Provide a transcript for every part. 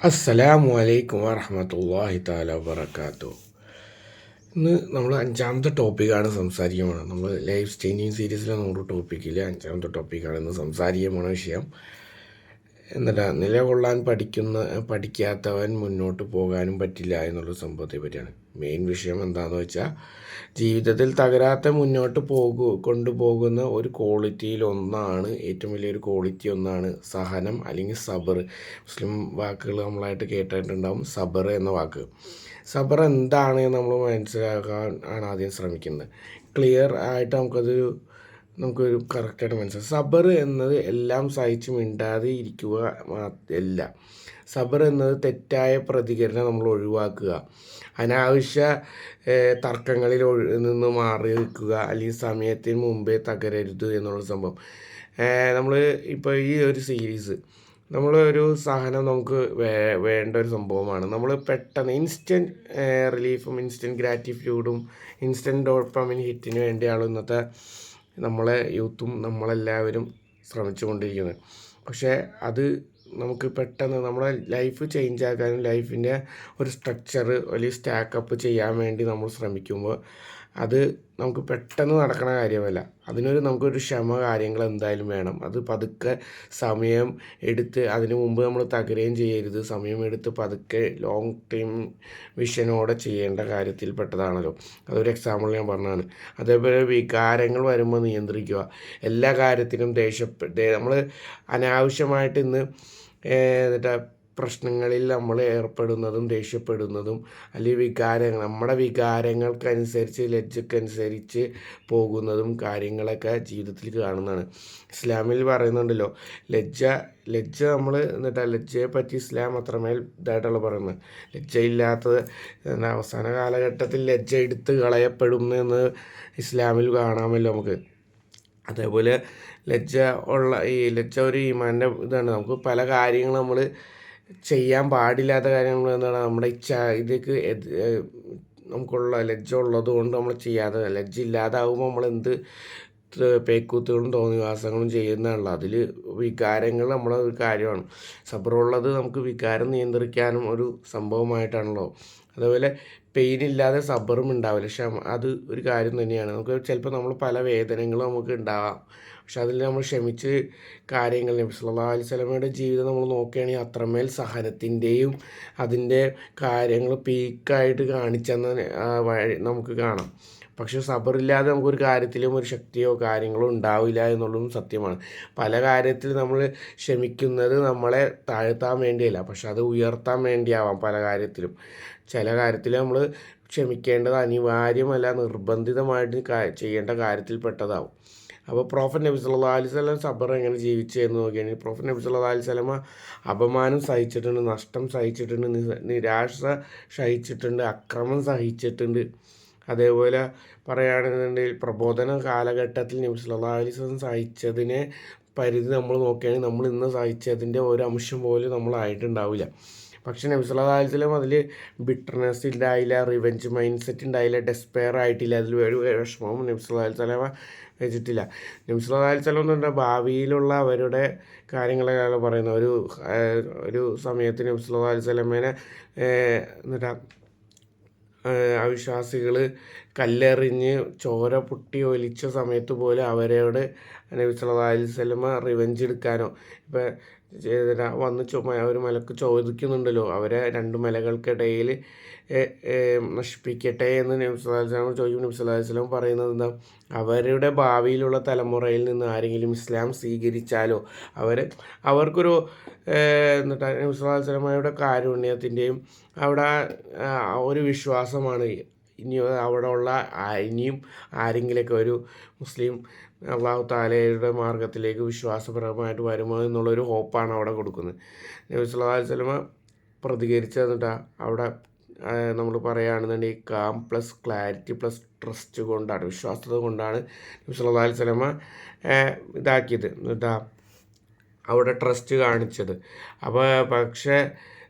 അസ്സലാമു അലൈക്കും വറഹ്മത്തുള്ളാഹി തആല വബറകാതുഹു. ഇന്ന് നമ്മൾ അഞ്ചാമത്തെ ടോപ്പിക്കാണ് സംസാരിക്കാൻ പോണത്. നമ്മൾ ലൈഫ് ചേഞ്ചിങ് സീരീസിലെ 100 ടോപ്പിക്കിൽ അഞ്ചാമത്തെ ടോപ്പിക്കാണ് ഇന്ന് സംസാരിക്കാൻ പോണ വിഷയം. എന്നിട്ട് നിലകൊള്ളാൻ പഠിക്കാത്തവൻ മുന്നോട്ട് പോകാനും പറ്റില്ല എന്നുള്ള സംഭവത്തെ പറ്റിയാണ്. മെയിൻ വിഷയം എന്താണെന്ന് വെച്ചാൽ, ജീവിതത്തിൽ തകരാത്ത മുന്നോട്ട് കൊണ്ടുപോകുന്ന ഒരു ക്വാളിറ്റിയിൽ ഒന്നാണ്, ഏറ്റവും വലിയൊരു ക്വാളിറ്റി ഒന്നാണ് സഹനം അല്ലെങ്കിൽ സബർ. മുസ്ലിം വാക്കുകൾ നമ്മളായിട്ട് കേട്ടിട്ടുണ്ടാവും സബർ എന്ന വാക്ക്. സബർ എന്താണ് നമ്മൾ മനസ്സിലാക്കാൻ ആണ് ആദ്യം ശ്രമിക്കുന്നത്. ക്ലിയർ ആയിട്ട് നമുക്കൊരു കറക്റ്റായിട്ട് മനസ്സിലാക്കാം. സബർ എന്നത് എല്ലാം സഹിച്ച് മിണ്ടാതെ ഇരിക്കുക അല്ല. സബർ എന്നത് തെറ്റായ പ്രതികരണം നമ്മൾ ഒഴിവാക്കുക, അനാവശ്യ തർക്കങ്ങളിൽ നിന്ന് മാറി നിൽക്കുക, അല്ലെങ്കിൽ സമയത്തിന് മുമ്പേ തകരരുത് എന്നുള്ള സംഭവം. നമ്മൾ ഇപ്പോൾ ഈ ഒരു സീരീസ് ഒരു സഹനം നമുക്ക് വേണ്ട ഒരു സംഭവമാണ്. നമ്മൾ പെട്ടെന്ന് ഇൻസ്റ്റൻറ്റ് റിലീഫും ഇൻസ്റ്റൻറ്റ് ഗ്രാറ്റിറ്റ്യൂഡും ഇൻസ്റ്റൻറ്റ് ഡോപാമിൻ ഹിറ്റിന് വേണ്ടിയാണ് ഇന്നത്തെ നമ്മളെ യൂത്തും നമ്മളെല്ലാവരും ശ്രമിച്ചുകൊണ്ടിരിക്കുന്നത്. പക്ഷേ അത് നമുക്ക് പെട്ടെന്ന് നമ്മുടെ ലൈഫ് ചേഞ്ച് ആക്കാനും ലൈഫിൻ്റെ ഒരു സ്ട്രക്ചർ അല്ലെങ്കിൽ സ്റ്റാക്കപ്പ് ചെയ്യാൻ വേണ്ടി നമ്മൾ ശ്രമിക്കുമ്പോൾ അത് നമുക്ക് പെട്ടെന്ന് നടക്കണ കാര്യമല്ല. നമുക്കൊരു ക്ഷമ കാര്യങ്ങൾ എന്തായാലും വേണം. അത് പതുക്കെ സമയം എടുത്ത്, അതിന് മുമ്പ് നമ്മൾ തകരുകയും ചെയ്യരുത്. സമയം എടുത്ത് പതുക്കെ ലോങ് ടൈം വിഷനോടെ ചെയ്യേണ്ട കാര്യത്തിൽപ്പെട്ടതാണല്ലോ. അതൊരു എക്സാമ്പിൾ ഞാൻ പറഞ്ഞതാണ്. അതേപോലെ വികാരങ്ങൾ വരുമ്പോൾ നിയന്ത്രിക്കുക. എല്ലാ കാര്യത്തിനും നമ്മൾ അനാവശ്യമായിട്ട് ഇന്ന് എന്നിട്ട് പ്രശ്നങ്ങളിൽ നമ്മൾ ഏർപ്പെടുന്നതും ദേഷ്യപ്പെടുന്നതും അല്ലെങ്കിൽ നമ്മുടെ വികാരങ്ങൾക്കനുസരിച്ച് ലജ്ജക്കനുസരിച്ച് പോകുന്നതും കാര്യങ്ങളൊക്കെ ജീവിതത്തിൽ കാണുന്നതാണ്. ഇസ്ലാമിൽ പറയുന്നുണ്ടല്ലോ, ലജ്ജ നമ്മൾ ലജ്ജയെ പറ്റി ഇസ്ലാം അത്രമേൽ ഇതായിട്ടുള്ള പറയുന്നത്. ലജ്ജയില്ലാത്തത് അവസാന കാലഘട്ടത്തിൽ ലജ്ജ എടുത്ത് കളയപ്പെടുന്നു ഇസ്ലാമിൽ കാണാമല്ലോ നമുക്ക്. അതേപോലെ ലജ്ജ ഒരു ഈമാൻ്റെ ഇതാണ്. നമുക്ക് പല കാര്യങ്ങളും നമ്മൾ ചെയ്യാൻ പാടില്ലാത്ത കാര്യങ്ങൾ എന്താണ്, നമ്മുടെ നമുക്കുള്ള ലജ്ജ ഉള്ളത് കൊണ്ട് നമ്മൾ ചെയ്യാതെ, ലജ്ജ ഇല്ലാതാകുമ്പോൾ നമ്മൾ എന്ത് പേക്കൂത്തുകളും തോന്നിവാസങ്ങളും ചെയ്യുന്നതാണല്ലോ. അതിൽ വികാരങ്ങൾ നമ്മളെ ഒരു കാര്യമാണ്. സബറുള്ളത് നമുക്ക് വികാരം നിയന്ത്രിക്കാനും ഒരു സംഭവമായിട്ടാണല്ലോ. അതേപോലെ പെയിനില്ലാതെ സബറും ഉണ്ടാവില്ല. പക്ഷെ അത് ഒരു കാര്യം തന്നെയാണ്. നമുക്ക് ചിലപ്പോൾ നമ്മൾ പല വേദനകളും നമുക്ക് ഉണ്ടാവാം. പക്ഷെ അതിൽ നമ്മൾ ക്ഷമിച്ച് കാര്യങ്ങൾ, നബി സല്ലല്ലാഹു അലൈഹി വസല്ലമയുടെ ജീവിതം നമ്മൾ നോക്കുകയാണെങ്കിൽ അത്രമേൽ സഹനത്തിൻ്റെയും അതിൻ്റെ കാര്യങ്ങൾ പീക്കായിട്ട് കാണിച്ചെന്ന് വഴി നമുക്ക് കാണാം. പക്ഷെ സബറില്ലാതെ നമുക്കൊരു കാര്യത്തിലും ഒരു ശക്തിയോ കാര്യങ്ങളോ ഉണ്ടാവില്ല എന്നുള്ളതും സത്യമാണ്. പല കാര്യത്തിൽ നമ്മൾ ക്ഷമിക്കുന്നത് നമ്മളെ താഴ്ത്താൻ വേണ്ടിയല്ല, പക്ഷെ അത് ഉയർത്താൻ വേണ്ടിയാവാം. പല കാര്യത്തിലും ചില കാര്യത്തിൽ നമ്മൾ ക്ഷമിക്കേണ്ടത് അനിവാര്യമല്ല, നിർബന്ധിതമായിട്ട് ചെയ്യേണ്ട കാര്യത്തിൽപ്പെട്ടതാവും. അപ്പോൾ പ്രോഫറ്റ് നബി സല്ലല്ലാഹു അലൈഹി വസല്ലം സബർ എങ്ങനെ ജീവിച്ചതെന്ന് നോക്കിയാണെങ്കിൽ, പ്രോഫറ്റ് നബി സല്ലല്ലാഹു അലൈഹി വസല്ലം അപമാനം സഹിച്ചിട്ടുണ്ട്, നഷ്ടം സഹിച്ചിട്ടുണ്ട്, നിരാശ സഹിച്ചിട്ടുണ്ട്, അക്രമം സഹിച്ചിട്ടുണ്ട്. അതേപോലെ പറയുകയാണെന്നുണ്ടെങ്കിൽ പ്രബോധന കാലഘട്ടത്തിൽ നബി സല്ലല്ലാഹു അലൈഹി വസല്ലം സഹിച്ചതിനെ പരിധി നമ്മൾ നോക്കുകയാണെങ്കിൽ നമ്മൾ ഇന്ന് സഹിച്ചതിൻ്റെ ഒരു അംശം പോലും നമ്മളായിട്ടുണ്ടാവില്ല. പക്ഷേ നബി സല്ലല്ലാഹു അലൈഹി വസല്ലം അതിൽ ബിറ്റർനെസ് ഉണ്ടായില്ല, റിവെഞ്ച് മൈൻഡ് സെറ്റ് ഉണ്ടായില്ല, ഡെസ്പെയർ ആയിട്ടില്ല, അതിൽ ഒരു വിഷമവും നബി സല്ലല്ലാഹു അലൈഹി വസല്ലം വെച്ചിട്ടില്ല. നബി സല്ലല്ലാഹു അലൈഹി വസല്ലം എന്ന് പറഞ്ഞാൽ ഭാവിയിലുള്ള അവരുടെ കാര്യങ്ങളൊക്കെയാണ് പറയുന്നത്. ഒരു സമയത്ത് നബി സല്ലല്ലാഹു അലൈഹി വസല്ലമേനെ എന്നിട്ട് അവിശ്വാസികൾ കല്ലെറിഞ്ഞ് ചോര പൊട്ടി ഒലിച്ച സമയത്ത് പോലും അവരോട് നബി സല്ലല്ലാഹു അലൈഹി വസല്ലമ റിവെഞ്ച് എടുക്കാനോ ഇപ്പോൾ ഒരു മലക്ക് ചോദിക്കുന്നുണ്ടല്ലോ, അവരെ രണ്ട് മലകൾക്കിടയിൽ നശിപ്പിക്കട്ടെ എന്ന് നബി സല്ലല്ലാഹു അലൈഹി വസല്ലം ചോദിക്കും. നബി സല്ലല്ലാഹു അലൈഹി വസല്ലം പറയുന്നത് എന്താ, അവരുടെ ഭാവിയിലുള്ള തലമുറയിൽ നിന്ന് ആരെങ്കിലും ഇസ്ലാം സ്വീകരിച്ചാലോ അവർക്കൊരു നബി സല്ലല്ലാഹു അലൈഹി വസല്ലമയുടെ കാരുണ്യത്തിൻ്റെയും അവിടെ ഒരു വിശ്വാസമാണ് ഇനിയും ആരെങ്കിലൊക്കെ ഒരു മുസ്ലിം അള്ളാഹു താലയുടെ മാർഗത്തിലേക്ക് വിശ്വാസപരമായിട്ട് വരുമോ എന്നുള്ളൊരു ഹോപ്പാണ് അവിടെ കൊടുക്കുന്നത്. നബി സല്ലല്ലാഹു അലൈഹി വസല്ലമ പ്രതികരിച്ച് അവിടെ നമ്മൾ പറയുകയാണെന്നുണ്ടെങ്കിൽ calm plus clarity plus trust കൊണ്ടാണ്, വിശ്വാസത കൊണ്ടാണ് നബി സല്ലല്ലാഹു അലൈഹി വസല്ലമ ഇതാക്കിയത് അവിടെ ട്രസ്റ്റ് കാണിച്ചത്. അപ്പോൾ പക്ഷേ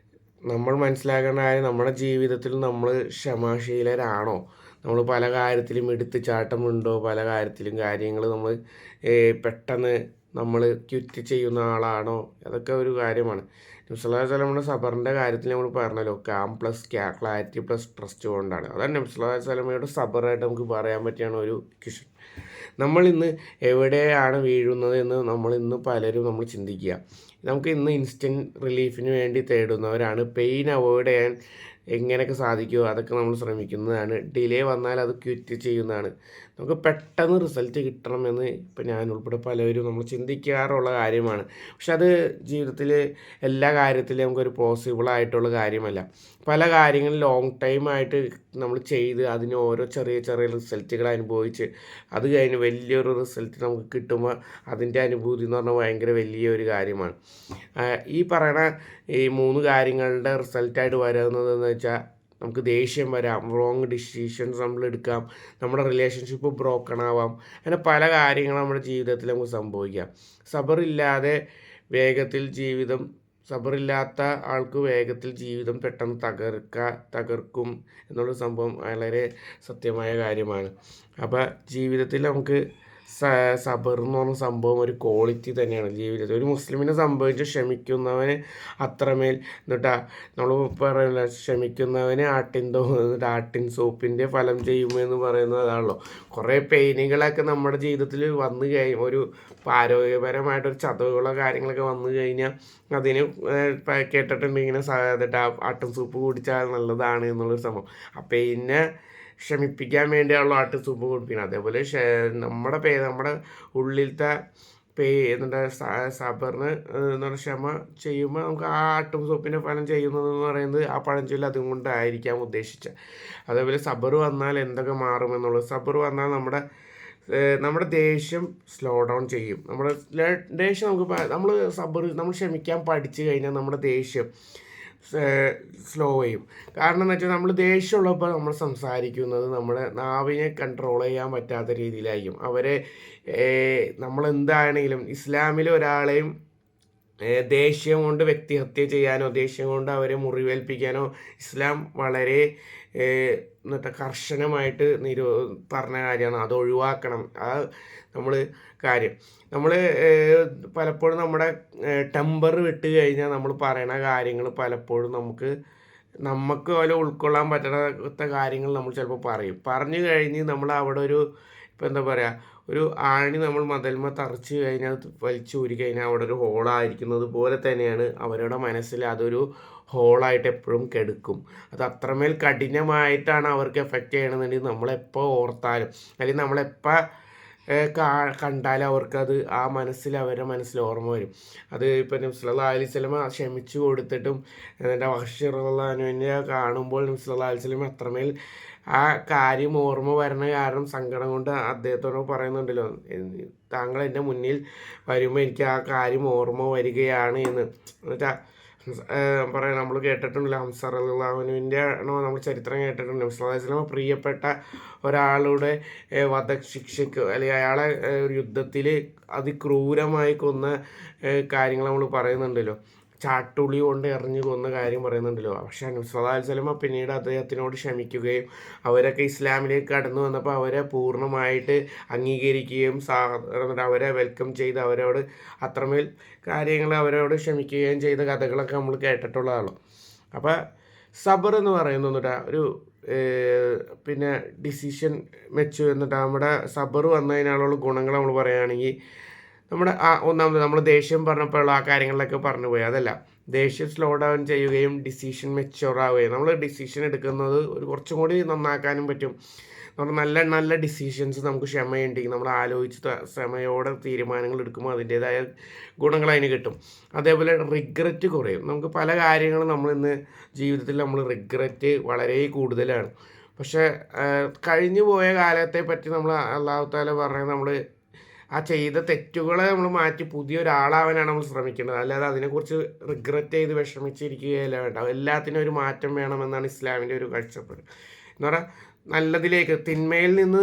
നമ്മൾ മനസ്സിലാക്കേണ്ട കാര്യം, നമ്മുടെ ജീവിതത്തിൽ നമ്മൾ ക്ഷമാശീലരാണോ? നമ്മൾ പല കാര്യത്തിലും എടുത്ത് ചാട്ടമുണ്ടോ? പല കാര്യത്തിലും കാര്യങ്ങൾ നമ്മൾ പെട്ടെന്ന് നമ്മൾ ക്വിറ്റ് ചെയ്യുന്ന ആളാണോ? അതൊക്കെ ഒരു കാര്യമാണ്. നബി സല്ലല്ലാഹു അലൈഹി വസല്ലമയുടെ സബറിൻ്റെ കാര്യത്തിൽ നമ്മൾ പറഞ്ഞല്ലോ, calm plus clarity plus trust കൊണ്ടാണ്. അതാണ് നബി സല്ലല്ലാഹു അലൈഹി വസല്ലമയുടെ സബറായിട്ട് നമുക്ക് പറയാൻ പറ്റിയാണ് ഒരു ക്വസ്റ്റ്യൻ. നമ്മളിന്ന് എവിടെയാണ് വീഴുന്നത് എന്ന് നമ്മളിന്ന് പലരും നമ്മൾ ചിന്തിക്കുക. നമുക്ക് ഇന്ന് ഇൻസ്റ്റൻറ്റ് റിലീഫിന് വേണ്ടി തേടുന്നവരാണ്. പെയിൻ അവോയ്ഡ് ചെയ്യാൻ എങ്ങനെയൊക്കെ സാധിക്കുമോ അതൊക്കെ നമ്മൾ ശ്രമിക്കുന്നതാണ്. ഡിലേ വന്നാൽ അത് ക്വിറ്റ് ചെയ്യുന്നതാണ്. നമുക്ക് പെട്ടെന്ന് റിസൾട്ട് കിട്ടണമെന്ന് ഇപ്പം ഞാൻ ഉൾപ്പെടെ പലരും നമ്മൾ ചിന്തിക്കാറുള്ള കാര്യമാണ്. പക്ഷെ അത് ജീവിതത്തിൽ എല്ലാ കാര്യത്തിലും നമുക്കൊരു പോസിബിളായിട്ടുള്ള കാര്യമല്ല. പല കാര്യങ്ങളും ലോങ് ടൈമായിട്ട് നമ്മൾ ചെയ്ത് അതിന് ഓരോ ചെറിയ ചെറിയ റിസൾട്ടുകൾ അനുഭവിച്ച് അത് കഴിഞ്ഞ് വലിയൊരു റിസൾട്ട് നമുക്ക് കിട്ടുമ്പോൾ അതിൻ്റെ അനുഭൂതി എന്ന് പറഞ്ഞാൽ ഭയങ്കര വലിയൊരു കാര്യമാണ്. ഈ പറയണ ഈ 3 കാര്യങ്ങളുടെ റിസൾട്ടായിട്ട് വരുന്നതെന്ന് വെച്ചാൽ നമുക്ക് ദേഷ്യം വരാം, റോങ് ഡിസിഷൻസ് നമ്മൾ എടുക്കാം, നമ്മുടെ റിലേഷൻഷിപ്പ് ബ്രോക്കൺ ആവാം, അങ്ങനെ പല കാര്യങ്ങളും നമ്മുടെ ജീവിതത്തിൽ നമുക്ക് സംഭവിക്കാം. സബറില്ലാതെ വേഗത്തിൽ ജീവിതം സബറില്ലാത്ത ആൾക്ക് വേഗത്തിൽ ജീവിതം പെട്ടെന്ന് തകർക്കും എന്നുള്ള സംഭവം വളരെ സത്യമായ കാര്യമാണ്. അപ്പോൾ ജീവിതത്തിൽ നമുക്ക് സബർ എന്ന് പറഞ്ഞ സംഭവം ഒരു ക്വാളിറ്റി തന്നെയാണ് ജീവിതത്തിൽ. ഒരു മുസ്ലിമിനെ സംഭവിച്ച് ക്ഷമിക്കുന്നവന് അത്രമേൽ എന്നിട്ടാ നമ്മൾ പറയില്ല, ക്ഷമിക്കുന്നവന് ആട്ടിൻ സോപ്പിൻ്റെ ഫലം ചെയ്യുമെന്ന് പറയുന്നത് അതാണല്ലോ. കുറേ പെയിനുകളൊക്കെ നമ്മുടെ ജീവിതത്തിൽ വന്നു ഒരു ആരോഗ്യപരമായിട്ടൊരു ചതവുകളോ കാര്യങ്ങളൊക്കെ വന്നു കഴിഞ്ഞാൽ അതിന് കേട്ടിട്ടുണ്ട് ഇങ്ങനെ എന്നിട്ട് ആട്ടിൻ സൂപ്പ് കുടിച്ചാൽ നല്ലതാണ് എന്നുള്ളൊരു സംഭവം. ആ പെയിനെ ക്ഷമിപ്പിക്കാൻ വേണ്ടിയുള്ള ആട്ട് സൂപ്പ് കുടിപ്പിക്കണം. അതേപോലെ നമ്മുടെ ഉള്ളിലത്തെ എന്നിട്ട് സബറിന് എന്ന് പറഞ്ഞാൽ ക്ഷമ ചെയ്യുമ്പോൾ നമുക്ക് ആ ആട്ടും സൂപ്പിൻ്റെ ഫലം ചെയ്യുന്നതെന്ന് പറയുന്നത് ആ പഴഞ്ചൊല്ല് അതും കൊണ്ടായിരിക്കാം ഉദ്ദേശിച്ചത്. അതേപോലെ സബർ വന്നാൽ എന്തൊക്കെ മാറുമെന്നുള്ളത്. സബർ വന്നാൽ നമ്മുടെ ദേഷ്യം സ്ലോ ഡൗൺ ചെയ്യും. നമ്മുടെ ദേഷ്യം നമ്മൾ ക്ഷമിക്കാൻ പഠിച്ചു കഴിഞ്ഞാൽ നമ്മുടെ ദേഷ്യം സ്ലോ ചെയ്യും. കാരണം എന്ന് വെച്ചാൽ നമ്മൾ ദേഷ്യമുള്ളപ്പോൾ നമ്മൾ സംസാരിക്കുന്നത് നമ്മുടെ നാവിനെ കൺട്രോൾ ചെയ്യാൻ പറ്റാത്ത രീതിയിലായിരിക്കും. നമ്മളെന്താണെങ്കിലും ഇസ്ലാമിൽ ഒരാളെയും ദേഷ്യം കൊണ്ട് വ്യക്തിഹത്യ ചെയ്യാനോ ദേഷ്യം കൊണ്ട് അവരെ മുറിവേൽപ്പിക്കാനോ ഇസ്ലാം വളരെ എന്നിട്ട് കർശനമായിട്ട് പറഞ്ഞ കാര്യമാണ്. അത് ഒഴിവാക്കണം. നമ്മൾ പലപ്പോഴും നമ്മുടെ ടെമ്പർ വിട്ട് കഴിഞ്ഞാൽ നമ്മൾ പറയണ കാര്യങ്ങൾ പലപ്പോഴും നമുക്ക് പോലെ ഉൾക്കൊള്ളാൻ പറ്റാത്ത കാര്യങ്ങൾ നമ്മൾ ചിലപ്പോൾ പറഞ്ഞു കഴിഞ്ഞ് നമ്മൾ അവിടെ ഇപ്പം എന്താ പറയുക, ഒരു ആണി നമ്മൾ മതിൽമ തറച്ച് കഴിഞ്ഞാൽ വലിച്ചൂരി കഴിഞ്ഞാൽ അവിടെ ഒരു ഹോളായിരിക്കുന്നത് പോലെ തന്നെയാണ് അവരുടെ മനസ്സിൽ അതൊരു ഹോളായിട്ട് എപ്പോഴും കെടുക്കും. അത് അത്രമേൽ കഠിനമായിട്ടാണ് അവർക്ക് എഫക്റ്റ് ചെയ്യണമെന്നുണ്ടെങ്കിൽ നമ്മളെപ്പോൾ ഓർത്താലും അല്ലെങ്കിൽ നമ്മളെപ്പോൾ കണ്ടാലും അവർക്കത് അവരുടെ മനസ്സിൽ ഓർമ്മ വരും. അത് ഇപ്പം നബി സല്ലല്ലാഹു അലൈഹി വസല്ലമ ക്ഷമിച്ചു കൊടുത്തിട്ടും എൻ്റെ ബഷീർ റളിയല്ലാഹുവിനെ കാണുമ്പോൾ നബി സല്ലല്ലാഹു അലൈഹി വസല്ലമ അത്രമേൽ ആ കാര്യം ഓർമ്മ വരുന്ന കാരണം സങ്കടം കൊണ്ട് അദ്ദേഹത്തോട് പറയുന്നുണ്ടല്ലോ, താങ്കൾ എൻ്റെ മുന്നിൽ വരുമ്പോൾ എനിക്ക് ആ കാര്യം ഓർമ്മ വരികയാണ് എന്ന് വെച്ചാൽ പറയാം. നമ്മൾ കേട്ടിട്ടുണ്ടല്ലോ ഹംസ റളിയല്ലാഹുവിൻ്റെ നമ്മൾ ചരിത്രം കേട്ടിട്ടുണ്ട്. നബി സല്ലല്ലാഹു അലൈഹി വസല്ലം പ്രിയപ്പെട്ട ഒരാളുടെ വധശിക്ഷയ്ക്ക് അല്ലെങ്കിൽ അയാളെ ഒരു യുദ്ധത്തിൽ അതിക്രൂരമായി കൊന്ന കാര്യങ്ങൾ നമ്മൾ പറയുന്നുണ്ടല്ലോ, ചാട്ടുളി കൊണ്ട് എറിഞ്ഞു കൊന്ന കാര്യം പറയുന്നുണ്ടല്ലോ. പക്ഷേ നബി സല്ലല്ലാഹു അലൈഹി വസല്ലം പിന്നീട് അദ്ദേഹത്തിനോട് ക്ഷമിക്കുകയും അവരൊക്കെ ഇസ്ലാമിലേക്ക് കടന്നു വന്നപ്പോൾ അവരെ പൂർണ്ണമായിട്ട് അംഗീകരിക്കുകയും അവരെ വെൽക്കം ചെയ്ത് അവരോട് അത്രമേൽ കാര്യങ്ങൾ അവരോട് ക്ഷമിക്കുകയും ചെയ്ത കഥകളൊക്കെ നമ്മൾ കേട്ടിട്ടുള്ളതാണ്. അപ്പോൾ സബർ എന്ന് പറയുന്നത് ഒരു പിന്നെ ഡിസിഷൻ വെച്ചു എന്നിട്ട് നമ്മുടെ സബർ വന്നതിനാലുള്ള ഗുണങ്ങൾ നമ്മൾ പറയുകയാണെങ്കിൽ ഒന്നാമത് നമ്മൾ ദേഷ്യം പറഞ്ഞപ്പോഴുള്ള ആ കാര്യങ്ങളിലൊക്കെ പറഞ്ഞു പോയി. അതല്ല, ദേഷ്യം സ്ലോ ഡൗൺ ചെയ്യുകയും ഡിസിഷൻ മെച്യൂർ ആവുകയും നമ്മൾ ഡിസിഷൻ എടുക്കുന്നത് കുറച്ചും കൂടി നന്നാക്കാനും പറ്റും. നമ്മൾ നല്ല നല്ല ഡിസിഷൻസ് നമുക്ക് ക്ഷമയുണ്ടെങ്കിൽ നമ്മൾ ആലോചിച്ച് ക്ഷമയോടെ തീരുമാനങ്ങൾ എടുക്കുമ്പോൾ അതിൻ്റേതായ ഗുണങ്ങൾ അതിന് കിട്ടും. അതേപോലെ റിഗ്രറ്റ് കുറയും. നമുക്ക് പല കാര്യങ്ങളും നമ്മളിന്ന് ജീവിതത്തിൽ റിഗ്രറ്റ് വളരെ കൂടുതലാണ്. പക്ഷേ കഴിഞ്ഞു പോയ കാലത്തെ പറ്റി അല്ലാഹു തആല പറഞ്ഞത് നമ്മൾ ആ ചെയ്ത തെറ്റുകളെ നമ്മൾ മാറ്റി പുതിയൊരാളാവാനാണ് നമ്മൾ ശ്രമിക്കേണ്ടത്. അല്ലാതെ അതിനെക്കുറിച്ച് റിഗ്രറ്റ് ചെയ്ത് വിഷമിച്ചിരിക്കുകയല്ല വേണ്ട. എല്ലാത്തിനും ഒരു മാറ്റം വേണമെന്നാണ് ഇസ്ലാമിൻ്റെ ഒരു കാഴ്ചപ്പാട്. എന്ന് പറഞ്ഞാൽ നല്ലതിലേക്ക്, തിന്മയിൽ നിന്ന്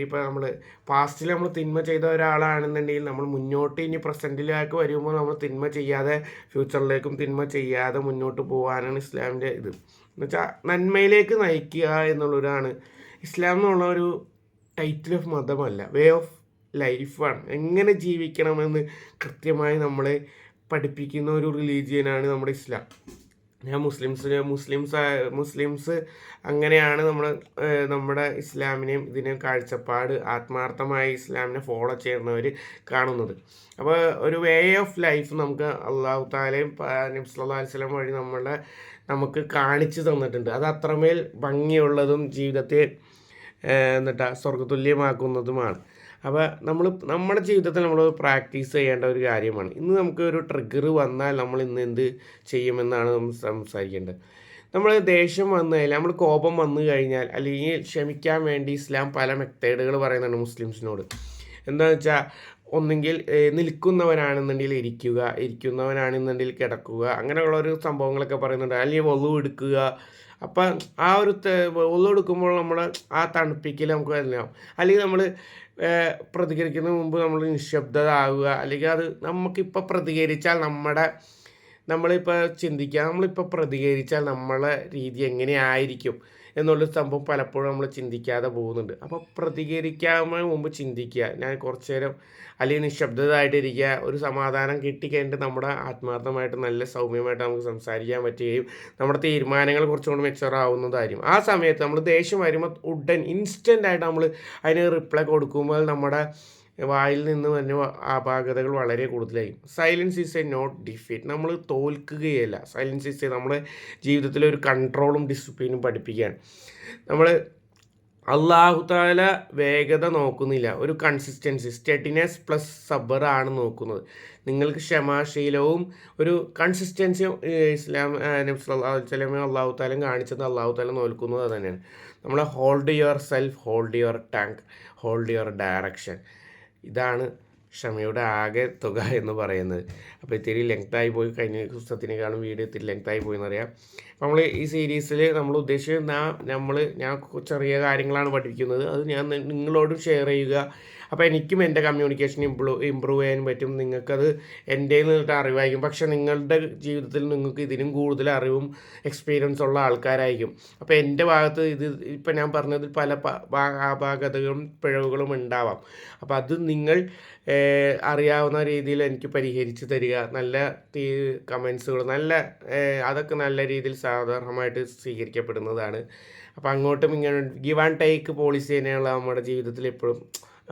ഇപ്പോൾ നമ്മൾ പാസ്റ്റിൽ നമ്മൾ തിന്മ ചെയ്ത ഒരാളാണെന്നുണ്ടെങ്കിൽ നമ്മൾ മുന്നോട്ട് ഇനി പ്രസൻറ്റിലേക്ക് വരുമ്പോൾ നമ്മൾ തിന്മ ചെയ്യാതെ ഫ്യൂച്ചറിലേക്കും തിന്മ ചെയ്യാതെ മുന്നോട്ട് പോകാനാണ് ഇസ്ലാമിൻ്റെ ഇത്. എന്നുവെച്ചാൽ നന്മയിലേക്ക് നയിക്കുക എന്നുള്ളൊരാണ് ഇസ്ലാം എന്നുള്ള ഒരു ടൈറ്റിൽ ഓഫ് മതമല്ല, വേ ഓഫ് ലൈഫാണ്. എങ്ങനെ ജീവിക്കണമെന്ന് കൃത്യമായി നമ്മളെ പഠിപ്പിക്കുന്ന ഒരു റിലീജിയനാണ് നമ്മുടെ ഇസ്ലാം. ഞാൻ മുസ്ലിംസ് അങ്ങനെയാണ് നമ്മുടെ ഇസ്ലാമിനെയും ഇതിനെയും കാഴ്ചപ്പാട് ആത്മാർത്ഥമായി ഇസ്ലാമിനെ ഫോളോ ചെയ്യുന്നവർ കാണുന്നത്. അപ്പോൾ ഒരു വേ ഓഫ് ലൈഫ് നമുക്ക് അള്ളാഹു താലയും നബി സല്ലല്ലാഹു അലൈഹി വസല്ലം വഴി നമുക്ക് കാണിച്ചു തന്നിട്ടുണ്ട്. അത് അത്രമേൽ ഭംഗിയുള്ളതും ജീവിതത്തെ സ്വർഗതുല്യമാക്കുന്നതുമാണ്. അപ്പോൾ നമ്മുടെ ജീവിതത്തിൽ നമ്മൾ പ്രാക്ടീസ് ചെയ്യേണ്ട ഒരു കാര്യമാണ്. ഇന്ന് നമുക്ക് ഒരു ട്രിഗർ വന്നാൽ നമ്മൾ ഇന്ന് എന്ത് ചെയ്യുമെന്നാണ് നമ്മൾ സംസാരിക്കേണ്ടത്. നമ്മൾ ദേഷ്യം വന്നു കഴിഞ്ഞാൽ, നമ്മൾ കോപം വന്നു കഴിഞ്ഞാൽ, അല്ലെങ്കിൽ ക്ഷമിക്കാൻ വേണ്ടി ഇസ്ലാം പല മെത്തേഡുകൾ പറയുന്നുണ്ട് മുസ്ലിംസിനോട്. എന്താണെന്ന് വെച്ചാൽ, ഒന്നെങ്കിൽ നിൽക്കുന്നവനാണെന്നുണ്ടെങ്കിൽ ഇരിക്കുന്നവനാണെന്നുണ്ടെങ്കിൽ കിടക്കുക, അങ്ങനെയുള്ളൊരു സംഭവങ്ങളൊക്കെ പറയുന്നുണ്ട്. അല്ലെങ്കിൽ വൊളു എടുക്കുക. അപ്പം ആ ഒരു വൊളു എടുക്കുമ്പോൾ നമ്മൾ ആ തണുപ്പിക്കൽ നമുക്ക് വരണം. അല്ലെങ്കിൽ നമ്മൾ പ്രതികരിക്കുന്നതിന് മുമ്പ് നമ്മൾ നിശബ്ദത ആവുക. അല്ലെങ്കിൽ അത് നമുക്കിപ്പോൾ പ്രതികരിച്ചാൽ നമ്മളിപ്പോൾ പ്രതികരിച്ചാൽ നമ്മളെ രീതി എങ്ങനെയായിരിക്കും എന്നുള്ളൊരു സംഭവം പലപ്പോഴും നമ്മൾ ചിന്തിക്കാതെ പോകുന്നുണ്ട്. അപ്പോൾ പ്രതികരിക്കാൻ മുമ്പ് ചിന്തിക്കുക. ഞാൻ കുറച്ച് നേരം അല്ലെങ്കിൽ നിശബ്ദതയായിട്ടിരിക്കുക. ഒരു സമാധാനം കിട്ടിക്കഴിഞ്ഞിട്ട് നമ്മുടെ ആത്മാർത്ഥമായിട്ട് നല്ല സൗമ്യമായിട്ട് നമുക്ക് സംസാരിക്കാൻ പറ്റുകയും നമ്മുടെ തീരുമാനങ്ങൾ കുറച്ചും കൂടി മെച്ചുവറാവുന്നതായിരിക്കും. ആ സമയത്ത് നമ്മൾ ദേഷ്യം വരുമ്പോൾ ഇൻസ്റ്റൻ്റായിട്ട് നമ്മൾ അതിന് റിപ്ലൈ കൊടുക്കുമ്പോൾ നമ്മുടെ വായിൽ നിന്ന് തന്നെ അപാകതകൾ വളരെ കൂടുതലായിരിക്കും. Silence is a not defeat. നമ്മൾ തോൽക്കുകയല്ല. സൈലൻസ് ഈസ് നമ്മുടെ ജീവിതത്തിലെ ഒരു കൺട്രോളും ഡിസിപ്ലിനും പഠിപ്പിക്കുകയാണ്. അള്ളാഹു താല വേഗത നോക്കുന്നില്ല, ഒരു കൺസിസ്റ്റൻസി, സ്റ്റെഡിനെസ് പ്ലസ് സബറാണ് നോക്കുന്നത്. നിങ്ങൾക്ക് ക്ഷമാശീലവും ഒരു കൺസിസ്റ്റൻസിയും ഇസ്ലാം നബി സല്ലല്ലാഹു അലൈഹി വസല്ലം അള്ളാഹു താലയും കാണിച്ചത് അള്ളാഹു താല നോക്കുന്നത് അത് തന്നെയാണ്. നമ്മൾ hold your self, hold your tongue, hold your direction. ഇതാണ് ക്ഷമയുടെ ആകെ തുക എന്ന് പറയുന്നത്. അപ്പോൾ ഇത്തിരി ലെങ്തായി പോയി, കഴിഞ്ഞ പുസ്തകത്തിനേക്കാളും വീഡിയോ ഇത്തിരി ലെങ്തായി പോയി എന്നറിയാം. നമ്മൾ ഈ സീരീസിൽ നമ്മൾ ഉദ്ദേശിച്ചത് ഞാൻ ചെറിയ കാര്യങ്ങളാണ് പഠിപ്പിക്കുന്നത്. അത് ഞാൻ നിങ്ങളോടും ഷെയർ ചെയ്യുക. അപ്പോൾ എനിക്കും എൻ്റെ കമ്മ്യൂണിക്കേഷൻ ഇമ്പ്രൂവ് ചെയ്യാൻ പറ്റും. നിങ്ങൾക്കത് എൻ്റെ നിന്നിട്ട് അറിവായിരിക്കും. പക്ഷെ നിങ്ങളുടെ ജീവിതത്തിൽ നിങ്ങൾക്ക് ഇതിനും കൂടുതൽ അറിവും എക്സ്പീരിയൻസ് ഉള്ള ആൾക്കാരായിരിക്കും. അപ്പോൾ എൻ്റെ ഭാഗത്ത് ഇപ്പം ഞാൻ പറഞ്ഞതിൽ പല അപാകതകളും പിഴവുകളും ഉണ്ടാവാം. അപ്പോൾ അത് നിങ്ങൾ അറിയാവുന്ന രീതിയിൽ എനിക്ക് പരിഹരിച്ച് തരിക. നല്ല കമൻസുകൾ അതൊക്കെ നല്ല രീതിയിൽ സാധാരണമായിട്ട് സ്വീകരിക്കപ്പെടുന്നതാണ്. അപ്പോൾ അങ്ങോട്ടും ഇങ്ങനെ ഗിവ് ആൻഡ് ടേക്ക് പോളിസി തന്നെയുള്ള നമ്മുടെ ജീവിതത്തിൽ എപ്പോഴും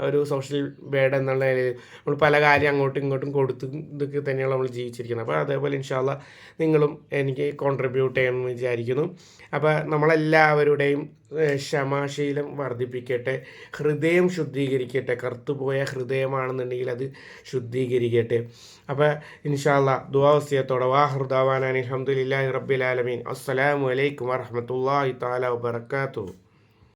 ഒരു സോഷ്യൽ ബേഡ് എന്നുള്ള നിലയിൽ നമ്മൾ പല കാര്യം അങ്ങോട്ടും ഇങ്ങോട്ടും ഇതൊക്കെ തന്നെയാണ് നമ്മൾ ജീവിച്ചിരിക്കുന്നത്. അപ്പോൾ അതേപോലെ ഇൻഷാ അല്ലാഹ് നിങ്ങളും എനിക്ക് കോൺട്രിബ്യൂട്ട് ചെയ്യണമെന്ന് വിചാരിക്കുന്നു. അപ്പോൾ നമ്മളെല്ലാവരുടെയും ക്ഷമാശീലം വർദ്ധിപ്പിക്കട്ടെ, ഹൃദയം ശുദ്ധീകരിക്കട്ടെ. കറുത്തുപോയ ഹൃദയമാണെന്നുണ്ടെങ്കിൽ അത് ശുദ്ധീകരിക്കട്ടെ. അപ്പോൾ ഇൻഷാ അല്ലാഹ് ദുആ വസിയത്തോടെ വാഹിർ ദഅവാനാ അൽഹംദുലില്ലാഹി റബ്ബിൽ ആലമീൻ. അസ്സലാമു അലൈക്കും വറഹ്മത്തുള്ളാഹി തആല വബറകാതുഹു.